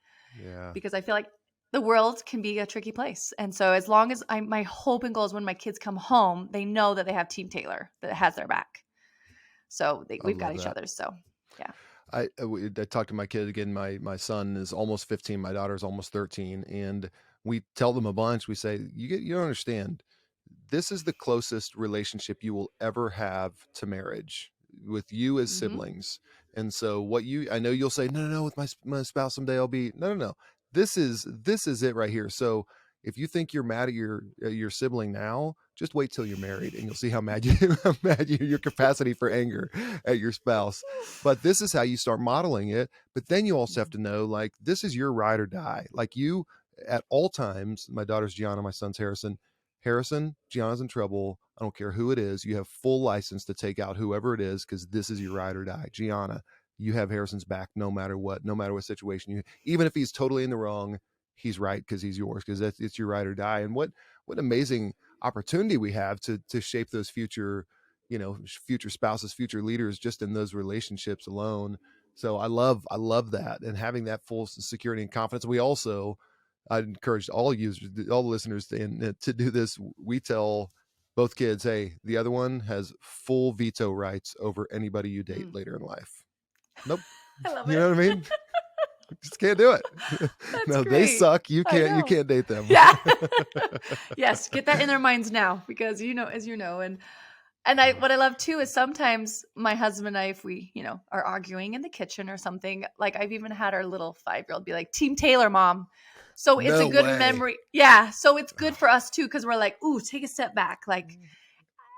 Yeah. Because I feel like the world can be a tricky place. And so as long as my hope and goal is when my kids come home, they know that they have Team Taylor that has their back. So we've got each other. So yeah. I talked to my kid again. My son is almost 15. My daughter is almost 13. And we tell them a bunch. We say, you don't understand. This is the closest relationship you will ever have to marriage with you as siblings. And so I know you'll say, no, with my spouse someday I'll be, no. This is it right here. So if you think you're mad at your sibling now, just wait till you're married and you'll see how mad your capacity for anger at your spouse. But this is how you start modeling it. But then you also have to know, like, this is your ride or die. Like, you at all times, my daughter's Gianna, my son's Harrison, Gianna's in trouble. I don't care who it is. You have full license to take out whoever it is, because this is your ride or die. Gianna, you have Harrison's back no matter what situation even if he's totally in the wrong, he's right because he's yours, because it's your ride or die. And what amazing opportunity we have to shape those future spouses, future leaders, just in those relationships alone. So I love that, and having that full security and confidence. I'd encourage all the listeners to do this. We tell both kids, hey, the other one has full veto rights over anybody you date later in life. Nope. I love it. You know what I mean? Just can't do it. No, great. They suck. You can't date them. Yeah. Yes. Get that in their minds now, because, as you know, and what I love too is sometimes my husband and I, if we, are arguing in the kitchen or something, like I've even had our little 5-year-old be like, Team Taylor, Mom. So it's a good memory. Yeah. So it's good for us too, because we're like, ooh, take a step back. Like,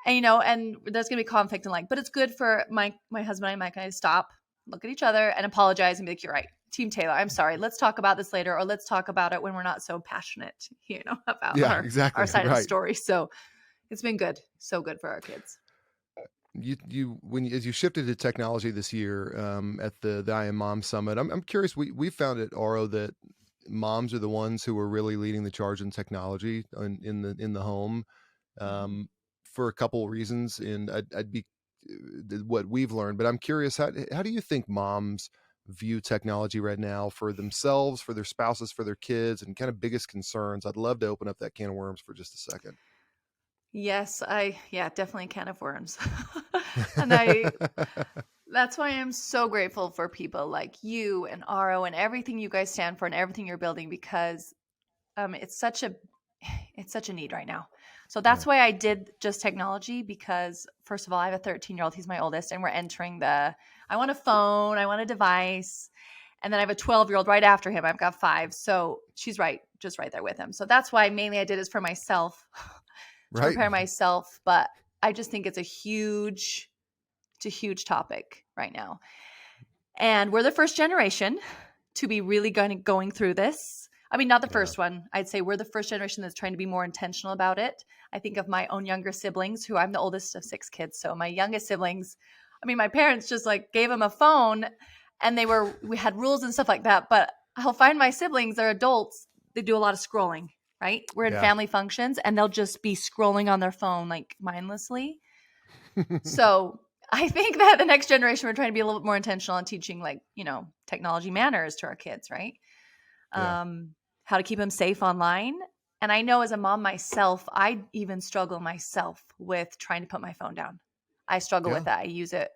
and, and there's going to be conflict and but it's good for my husband and I, Mike and I, to stop, look at each other and apologize and be like, you're right. Team Taylor, I'm sorry. Let's talk about this later, or let's talk about it when we're not so passionate, about our side of the story. So it's been good. So good for our kids. As you shifted to technology this year at the I Am Mom Summit, I'm curious. We found at Aro that moms are the ones who are really leading the charge in technology in the home for a couple of reasons. And I'd be what we've learned, but I'm curious, how do you think moms view technology right now, for themselves, for their spouses, for their kids, and kind of biggest concerns? I'd love to open up that can of worms for just a second. Yes, definitely a can of worms. And that's why I'm so grateful for people like you and Aro and everything you guys stand for and everything you're building, because it's such a need right now. So Yeah. that's why I did just technology, because first of all, I have a 13-year-old. He's my oldest, and we're entering I want a phone, I want a device. And then I have a 12-year-old right after him. I've got 5. So she's just right there with him. So that's why mainly I did is for myself to Right. prepare myself. But I just think it's a huge topic right now. And we're the first generation to be really going through this. I mean, not the Yeah. first one. I'd say we're the first generation that's trying to be more intentional about it. I think of my own younger siblings, who I'm the oldest of 6 kids. So my youngest siblings, I mean, my parents just like gave them a phone, and we had rules and stuff like that. But I'll find my siblings, they're adults, they do a lot of scrolling, right? We're in Yeah. family functions, and they'll just be scrolling on their phone like mindlessly. So I think that the next generation, we're trying to be a little bit more intentional on teaching, like, technology manners to our kids, right? Yeah. How to keep them safe online. And I know as a mom myself, I even struggle myself with trying to put my phone down. I struggle with Yeah. that. I use it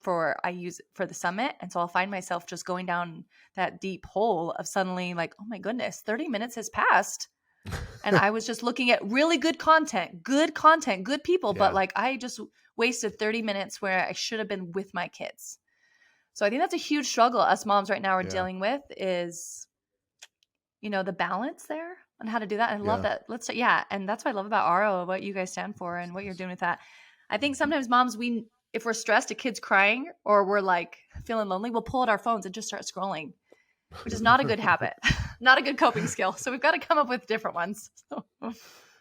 for the summit. And so I'll find myself just going down that deep hole of suddenly like, oh my goodness, 30 minutes has passed. And I was just looking at really good content, good people. But Yeah. like I just wasted 30 minutes where I should have been with my kids. So I think that's a huge struggle us moms right now are Yeah. dealing with is, the balance there on how to do that. And I love Yeah. that. Yeah. And that's what I love about RO, what you guys stand for and what you're doing with that. I think sometimes moms, if we're stressed, a kid's crying or we're like feeling lonely, we'll pull out our phones and just start scrolling, which is not a good habit, not a good coping skill. So we've got to come up with different ones.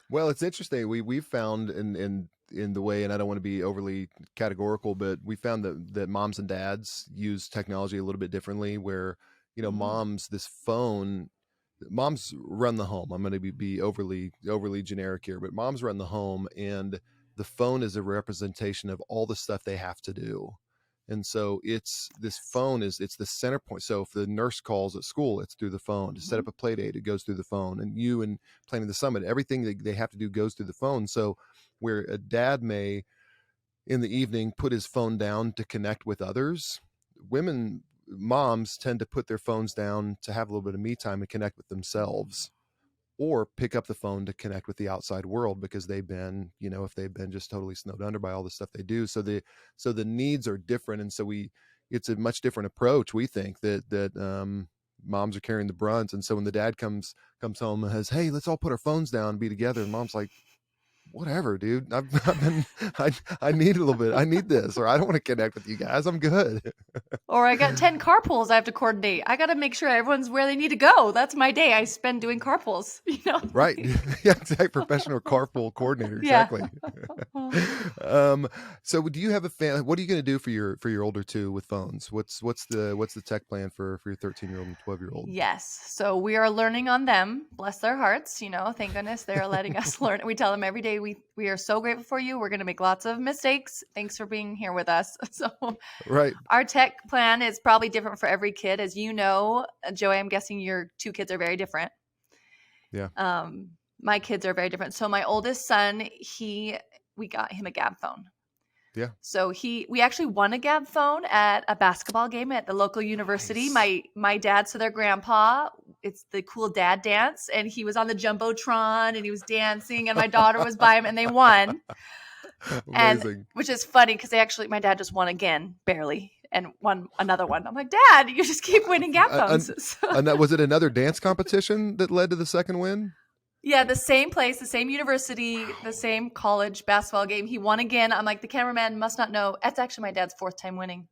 Well, it's interesting. We've found in the way, and I don't want to be overly categorical, but we found that moms and dads use technology a little bit differently. Where Mm, moms run the home. I'm going to be overly generic here, but moms run the home, and the phone is a representation of all the stuff they have to do. And so yes. it's the center point. So if the nurse calls at school, it's through the phone. To set Mhm. up a play date, it goes through the phone. And you and planning the summit, everything that they have to do goes through the phone. So where a dad may in the evening put his phone down to connect with others, moms tend to put their phones down to have a little bit of me time and connect with themselves, or pick up the phone to connect with the outside world because if they've been just totally snowed under by all the stuff they do. So the needs are different. And so it's a much different approach. We think that moms are carrying the brunt. And so when the dad comes home and says, hey, let's all put our phones down and be together. And mom's like, whatever, dude. I've been, I need a little bit. I need this, or I don't want to connect with you guys. I'm good. Or I got 10 carpools I have to coordinate. I got to make sure everyone's where they need to go. That's my day. I spend doing carpools, Right. Yeah, exactly. Professional carpool coordinator. Yeah. Exactly. um, so do you have what are you going to do for your older two with phones? What's the tech plan for your 13-year-old and 12-year-old? Yes. So we are learning on them. Bless their hearts. Thank goodness they're letting us learn. We tell them every day, we are so grateful for you. We're going to make lots of mistakes. Thanks for being here with us. So Right. our tech plan is probably different for every kid. As you know, Joey, I'm guessing your 2 kids are very different. Yeah. My kids are very different. So my oldest son, we got him a Gab phone. Yeah. So we actually won a Gab phone at a basketball game at the local university. Nice. My dad, so their grandpa, it's the cool dad dance, and he was on the Jumbotron and he was dancing, and my daughter was by him, and they won. And Amazing. which is funny because my dad just won again, barely, and won another one. I'm like, Dad, you just keep winning Gab phones. And that was it. Another dance competition that led to the second win. Yeah, the same place, the same university, the same college basketball game. He won again. I'm like, the cameraman must not know. That's actually my dad's 4th time winning,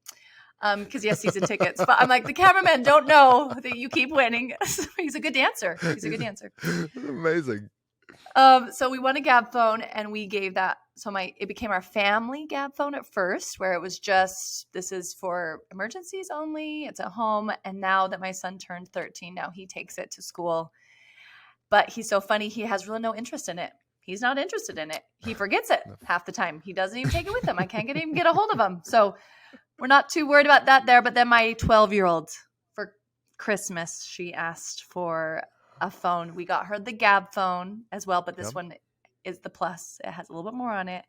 because he has season tickets. But I'm like, the cameraman don't know that you keep winning. He's a good dancer. He's a good dancer. Amazing. So we won a Gab phone, and we gave that. So it became our family Gab phone at first, where it was just, this is for emergencies only. It's at home. And now that my son turned 13, now he takes it to school. But he's so funny. He has really no interest in it. He's not interested in it. He forgets it half the time. He doesn't even take it with him. I can't even get a hold of him. So we're not too worried about that there. But then my 12-year-old, for Christmas, she asked for a phone. We got her the Gab phone as well, but this Yep. one is the plus. It has a little bit more on it.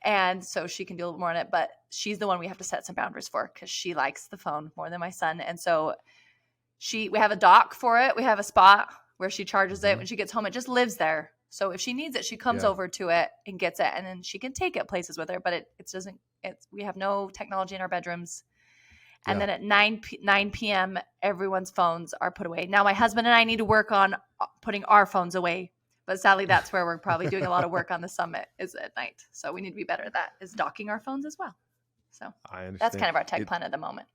And so she can do a little more on it. But she's the one we have to set some boundaries for because she likes the phone more than my son. And so we have a dock for it. We have a spot where she charges it when she gets home. It just lives there. So if she needs it, she comes Yeah. over to it and gets it, and then she can take it places with her. But it doesn't. We have no technology in our bedrooms. And Yeah. then at 9 p.m., everyone's phones are put away. Now, my husband and I need to work on putting our phones away. But sadly, that's where we're probably doing a lot of work on the summit is at night. So we need to be better at that, is docking our phones as well. So I that's understand kind of our tech it. plan at the moment.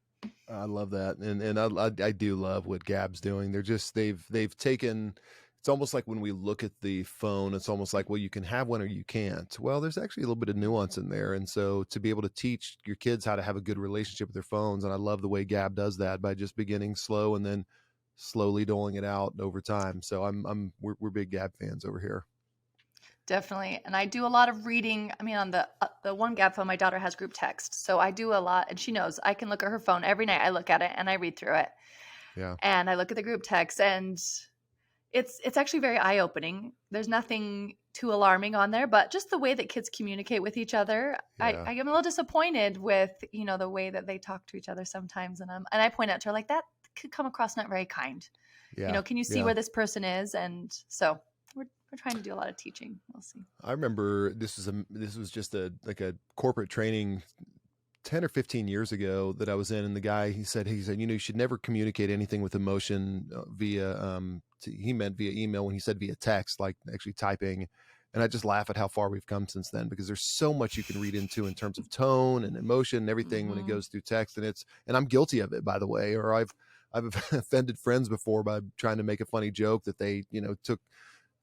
I love that, and I do love what Gab's doing. They're just they've taken. It's almost like when we look at the phone, it's almost like, well, you can have one or you can't. Well, there's actually a little bit of nuance in there, and so to be able to teach your kids how to have a good relationship with their phones, and I love the way Gab does that by just beginning slow and then slowly doling it out over time. So we're big Gab fans over here. Definitely. And I do a lot of reading. I mean, on the one Gab phone, my daughter has group text. So I do a lot, and she knows I can look at her phone every night. I look at it and I read through it. Yeah, And I look at the group text, and it's actually very eye-opening. There's nothing too alarming on there, but just the way that kids communicate with each other, yeah, I am a little disappointed with, the way that they talk to each other sometimes. And I point out to her, like, that could come across not very kind. yeah, Can you see yeah. where this person is? And so we're trying to do a lot of teaching. We'll see. I remember this was just a like a corporate training 10 or 15 years ago that I was in, and the guy, he said, you should never communicate anything with emotion via he meant via email when he said via text, like actually typing. And I just laugh at how far we've come since then, because there's so much you can read into in terms of tone and emotion and everything when it Mm-hmm. goes through text. And I'm guilty of it, by the way, or I've offended friends before by trying to make a funny joke that they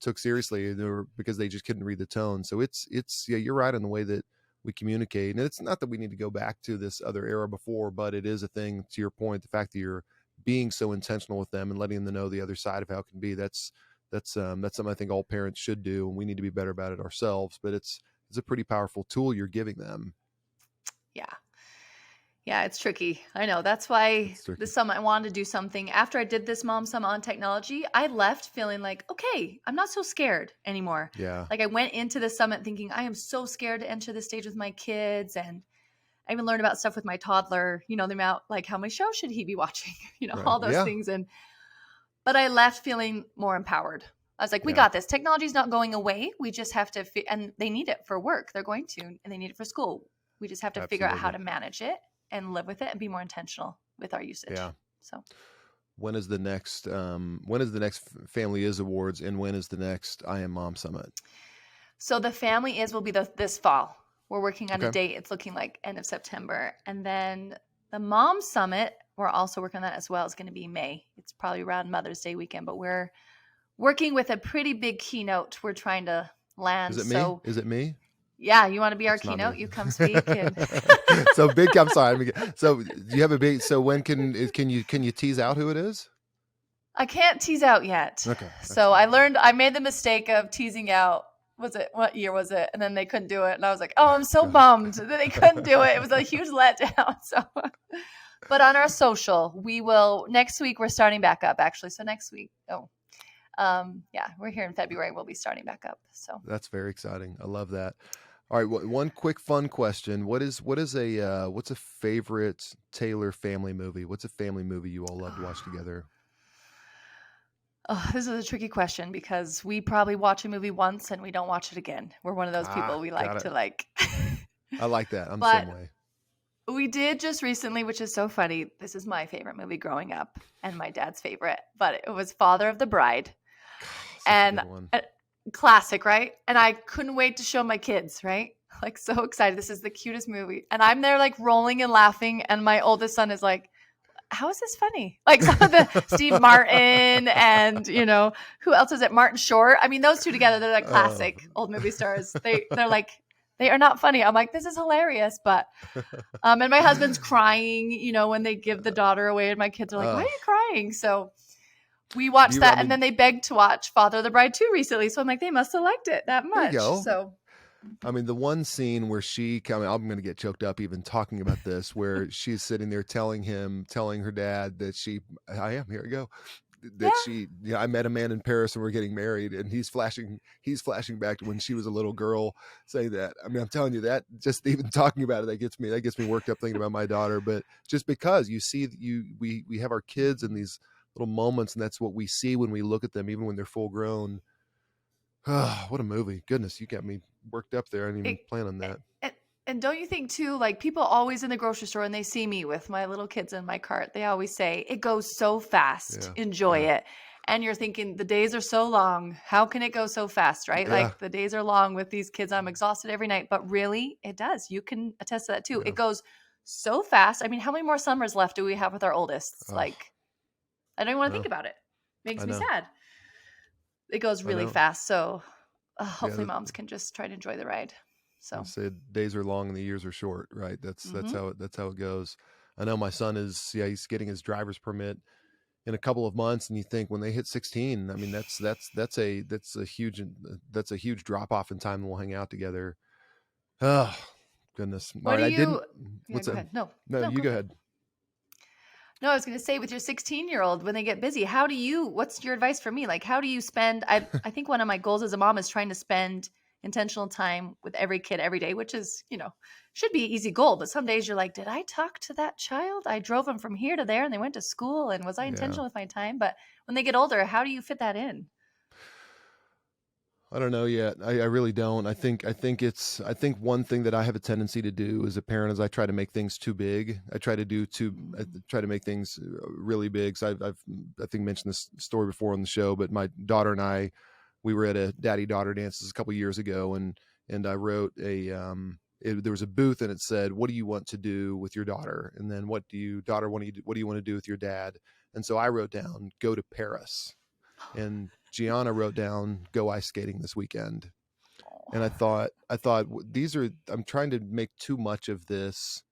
took seriously, because they just couldn't read the tone. So it's yeah, you're right in the way that we communicate. And it's not that we need to go back to this other era before, but it is a thing, to your point, the fact that you're being so intentional with them and letting them know the other side of how it can be. That's something I think all parents should do, and we need to be better about it ourselves. But it's a pretty powerful tool you're giving them. Yeah. Yeah, it's tricky. I know. That's why It's this tricky. summer I wanted to do something. After I did this Mom Summit on technology, I left feeling like, okay, I'm not so scared anymore. Yeah. Like I went into the summit thinking, I am so scared to enter the stage with my kids. And I even learned about stuff with my toddler, the amount, like how many shows should he be watching, Right. all those Yeah. things. But I left feeling more empowered. I was like, we Yeah. got this. Technology's not going away. We just have to, and they need it for work. They're going to, and they need it for school. We just have to figure out how Absolutely. to manage it and live with it and be more intentional with our Yeah. usage. So, When is the next Family Is Awards, and when is the next I Am Mom Summit? the family is will be this fall. We're working on a Okay. date. It's looking like end of September, and then the Mom Summit. We're also working on that as well. It's going to be May. It's probably around Mother's Day weekend, but we're working with a pretty big keynote we're trying to Is land. it me? So, Is it me? yeah, you want to be our It's not me. keynote? You come speak and So big. I'm sorry. So do you have a big? So when can you tease out who it is? I can't tease out yet. Okay, that's So fine. I made the mistake of teasing out. What year was it? And then they couldn't do it. And I was like, oh, I'm so Gosh. bummed that they couldn't do it. It was a huge letdown. So, but on our social, we will, next week, we're starting back up actually. So next week, yeah, we're here in February. We'll be starting back up. So That's very exciting. I love that. All right, one quick fun question. What's a favorite Taylor family movie? What's a family movie you all love to watch together? oh, this is a tricky question because we probably watch a movie once and we don't watch it again. We're one of those people we like Got it. to like. I like that. I'm the But same way. we did just recently, which is so funny. This is my favorite movie growing up and my dad's favorite, but it was Father of the Bride. Such a And good one. classic, right? And I couldn't wait to show my kids, right? Like so excited. This is the cutest movie. And I'm there like rolling and laughing. And my oldest son is like, how is this funny? Like some of the Steve Martin and, who else is it? Martin Short. I mean, those two together, they're like Oh. classic old movie stars. They're like, they are not funny. I'm like, this is hilarious. But, and my husband's crying, when they give the daughter away. And my kids are like, why are Oh. you crying? So we Do watched you? I that. And then mean, they begged to watch Father of the Bride 2 recently. So I'm like, they must have liked it that there you much. go. So I mean, the one scene where I'm going to get choked up even talking about this, where she's sitting there telling her dad that here we go, yeah, that I met a man in Paris and we're getting married. And he's flashing back to when she was a little girl, saying that. I mean, I'm telling you that just even talking about it, that gets me worked up thinking about my daughter. But just because we have our kids in these little moments, and that's what we see when we look at them, even when they're full grown. What a movie. Goodness, you got me worked up there. I didn't even It, plan on that. and, and don't you think too, like people always in the grocery store and they see me with my little kids in my cart, they always say, it goes so fast. Yeah. Enjoy Yeah. it. And you're thinking the days are so long. How can it go so fast, right? Yeah. Like the days are long with these kids. I'm exhausted every night, but really it does. You can attest to that too. Yeah. It goes so fast. I mean, how many more summers left do we have with our oldest? Oh, Like, I don't even want to no, think about it. I Makes me know. sad. It goes I really know. fast. So Yeah. hopefully moms can just try to enjoy the ride. I So, say days are long and the years are short, right? mm-hmm. That's how it goes. I know my son is, yeah, he's getting his driver's permit in a couple of months, and you think when they hit 16, I mean that's a huge drop off in time, and we'll hang out together. Oh, goodness. All What right, do I didn't. you Yeah, What's go that? ahead. No. No, No, you go go for it. ahead. No, I was going to say with your 16-year-old when they get busy, what's your advice for me? Like how do you spend I think one of my goals as a mom is trying to spend intentional time with every kid every day, which is, should be an easy goal, but some days you're like, did I talk to that child? I drove them from here to there and they went to school and was I Yeah. intentional with my time? But when they get older, how do you fit that in? I don't know yet. I really don't. I think one thing that I have a tendency to do as a parent is I try to make things too big. I Mm. try to make things really big. So I've I think mentioned this story before on the show, but my daughter and I, we were at a daddy daughter dances a couple years ago, and I wrote there was a booth and it said, "What do you want to do with your daughter?" And then, what do you want to do with your dad? And so I wrote down, "Go to Paris." And Gianna wrote down, "Go ice skating this weekend." Oh. And these are, I'm trying to make too much of this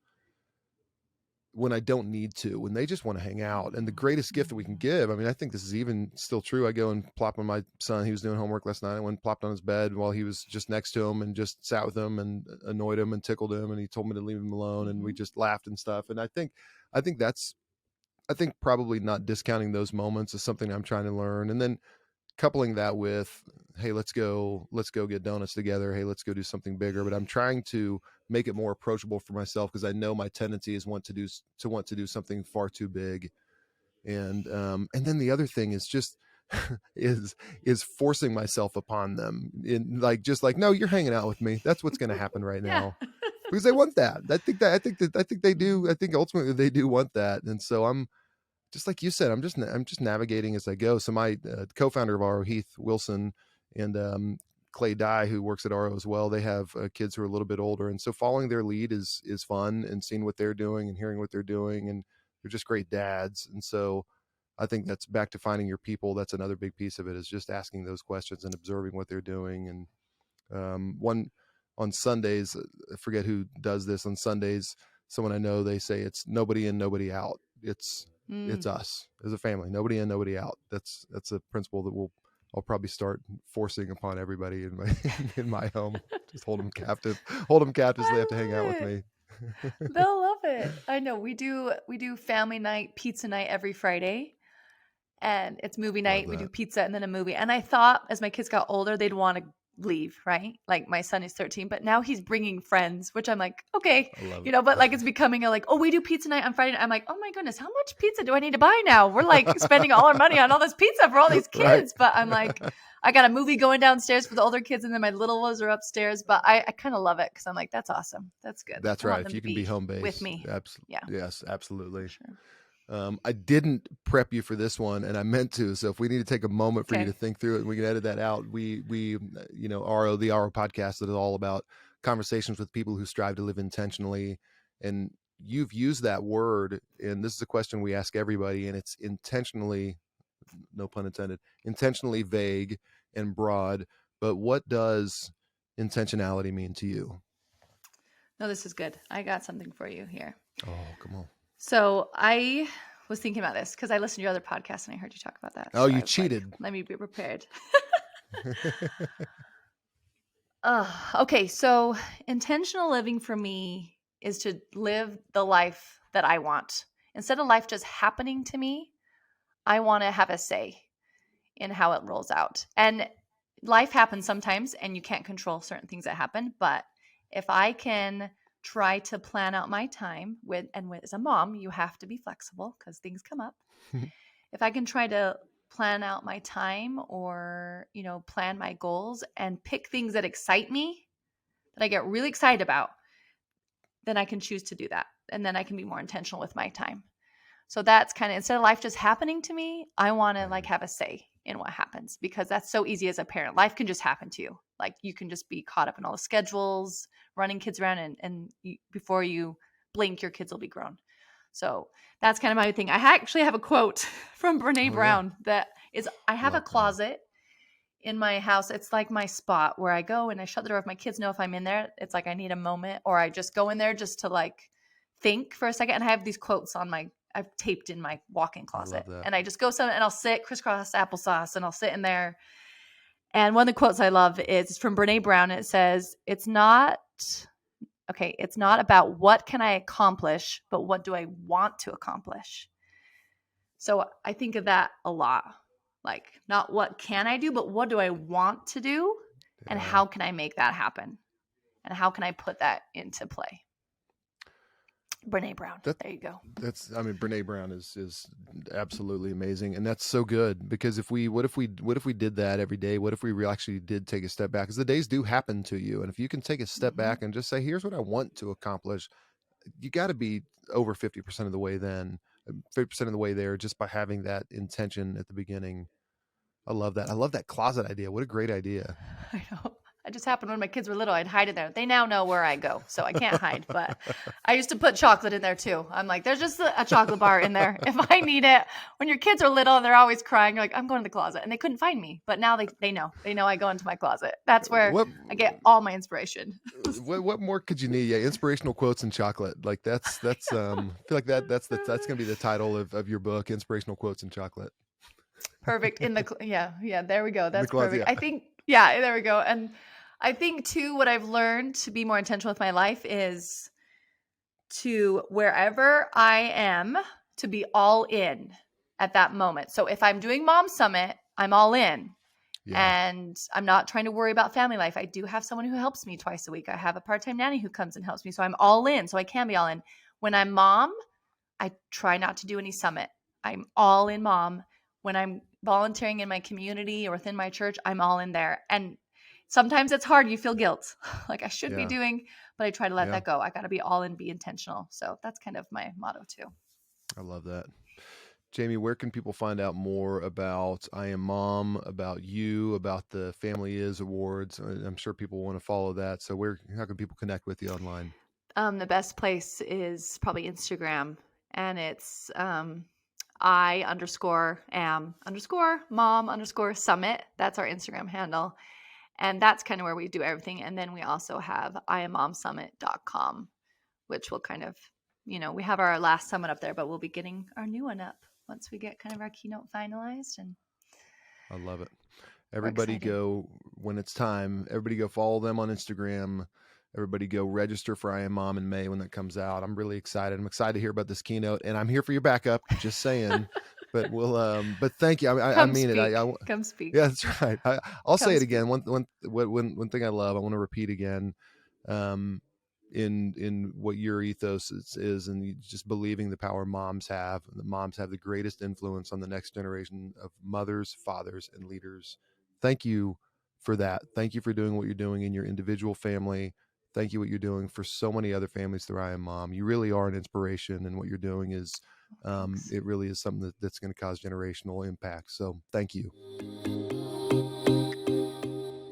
when I don't need to, when they just want to hang out. And the greatest gift that we can Mhm. give, I mean, I think this is even still true. I go and plop on my son. He was doing homework last night. I went and plopped on his bed while he was just next to him and just sat with him and annoyed him and tickled him. And he told me to leave him alone. And we Mhm. just laughed and stuff. And I think that's, I think probably not discounting those moments is something I'm trying to learn. And then coupling that with, hey, let's go get donuts together, hey, let's go do something bigger. But I'm trying to make it more approachable for myself because I know my tendency is want to do something far too big. And then the other thing is just is forcing myself upon them in, like, just like, no, you're hanging out with me, that's what's going to happen right Yeah. now, because they want that. I think they do. I Mhm. think ultimately they do want that. And so I'm just like you said, I'm just navigating as I go. So my co-founder of RO, Heath Wilson, and Clay Dye, who works at RO as well, they have kids who are a little bit older, and so following their lead is fun, and seeing what they're doing and hearing what they're doing, and they're just great dads. And so I think that's back to finding your people. That's another big piece of it, is just asking those questions and observing what they're doing. And one on Sundays, I forget who does this on Sundays. Someone I know, they say it's nobody in, nobody out. It's Mm. us as a family, nobody in, nobody out. That's a principle that I'll probably start forcing upon everybody in my in my home. Just hold them captive so they have to I hang love out with it. me. They'll love it. I know we do family night, pizza night every Friday. And it's movie Love night. We do that. pizza and then a movie. And I thought as my kids got older, they'd want to leave, right? Like my son is 13, but now he's bringing friends, which I'm like, okay, I love but like it's it. becoming oh, we do pizza night on Friday night. I'm like, oh my goodness, how much pizza do I need to buy now? We're like spending all our money on all this pizza for all these Right. kids. But I'm like, I got a movie going downstairs for the older kids and then my little ones are upstairs. But I kind of love it because I'm like, that's awesome. That's good. That's I right. want If them to you can be be home with base, me. Yeah, yes, for absolutely. sure. I didn't prep you for this one, and I meant to. So if we need to take a moment for you to Okay. think through it, and we can edit that out. RO, the RO podcast that is all about conversations with people who strive to live intentionally. And you've used that word, and this is a question we ask everybody, and it's intentionally, no pun intended, intentionally vague and broad. But what does intentionality mean to you? No, this is good. I got something for you here. Oh, come on. So I was thinking about this because I listened to your other podcast and I heard you talk about that. Oh, So you I was like, cheated. let me be prepared. Okay. So intentional living for me is to live the life that I want. Instead of life just happening to me, I want to have a say in how it rolls out. And life happens sometimes and you can't control certain things that happen. But if I can try to plan out my time as a mom, you have to be flexible because things come up. If I can try to plan out my time or, plan my goals and pick things that excite me, that I get really excited about, then I can choose to do that. And then I can be more intentional with my time. So that's kind of, instead of life just happening to me, I want to like Right. have a say in what happens, because that's so easy as a parent. Life can just happen to you. Like you can just be caught up in all the schedules, running kids around, and before you blink, your kids will be grown. So that's kind of my thing. I actually have a quote from Brene Oh yeah. Brown that is, I have a Love Brene. closet in my house. It's like my spot where I go and I shut the door. If my kids know if I'm in there, it's like I need a moment, or I just go in there just to like think for a second. And I have these quotes I've taped in my walk-in I closet, love that. and I just go somewhere and I'll sit crisscross applesauce and I'll sit in there. And one of the quotes I love is from Brene Brown. It says, it's not about what can I accomplish, but what do I want to accomplish? So I think of that a lot. Like, not what can I do, but what do I want to do? And Yeah. how can I make that happen? And how can I put that into play? Brene Brown. That There you go. that's I mean Brene Brown is absolutely amazing, and that's so good because what if we did that every day? What if we actually did take a step back? Because the days do happen to you, and if you can take a step Mm-hmm. back and just say, "Here's what I want to accomplish," you got to be over 50% of the way. Then 50% of the way there, just by having that intention at the beginning. I love that. I love that closet idea. What a great idea. I know. It just happened when my kids were little. I'd hide in there. They now know where I go, so I can't hide. But I used to put chocolate in there too. I'm like, there's just a chocolate bar in there if I need it. When your kids are little and they're always crying, you're like, I'm going to the closet. And they couldn't find me. But now they know. They know I go into my closet. That's where what I get all my inspiration. what more could you need? Yeah, inspirational quotes and chocolate. Like that's I feel like that's gonna be the title of your book, Inspirational Quotes and Chocolate. Perfect. Yeah, there we go. In the That's closet, perfect. I yeah. think, yeah, there we go. And I think too, what I've learned to be more intentional with my life is to, wherever I am, to be all in at that moment. So if I'm doing Mom Summit, I'm all in. Yeah. And I'm not trying to worry about family life. I do have someone who helps me twice a week. I have a part-time nanny who comes and helps me. So I'm all in. So I can be all in. When I'm mom, I try not to do any summit. I'm all in mom. When I'm volunteering in my community or within my church, I'm all in there. And sometimes it's hard. You feel guilt. Like I should be Yeah. doing, but I try to let Yeah. that go. I got to be all in, be intentional. So that's kind of my motto too. I love that. Jamie, where can people find out more about I Am Mom, about you, about the Family Is Awards? I'm sure people want to follow that. So how can people connect with you online? The best place is probably Instagram, and it's I underscore am underscore mom underscore summit. That's our Instagram handle. And that's kind of where we do everything. And then we also have iamomsummit.com, which will kind of, we have our last summit up there, but we'll be getting our new one up once we get kind of our keynote finalized. And I love it. we're Everybody excited. go when it's time. Everybody go follow them on Instagram. Everybody go register for I Am Mom in May when that comes out. I'm really excited. I'm excited to hear about this keynote, and I'm here for your backup. Just saying, but but thank you. I Come mean it. speak. Come Yeah, speak. that's right. I'll say Come it speak. again. One thing I love. I want to repeat again. Um, in what your ethos is and just believing the power moms have, and that moms have the greatest influence on the next generation of mothers, fathers, and leaders. Thank you for that. Thank you for doing what you're doing in your individual family. Thank you what you're doing for so many other families through I Am Mom. You really are an inspiration, and what you're doing is Thanks. it really is something that's going to cause generational impact. So thank you.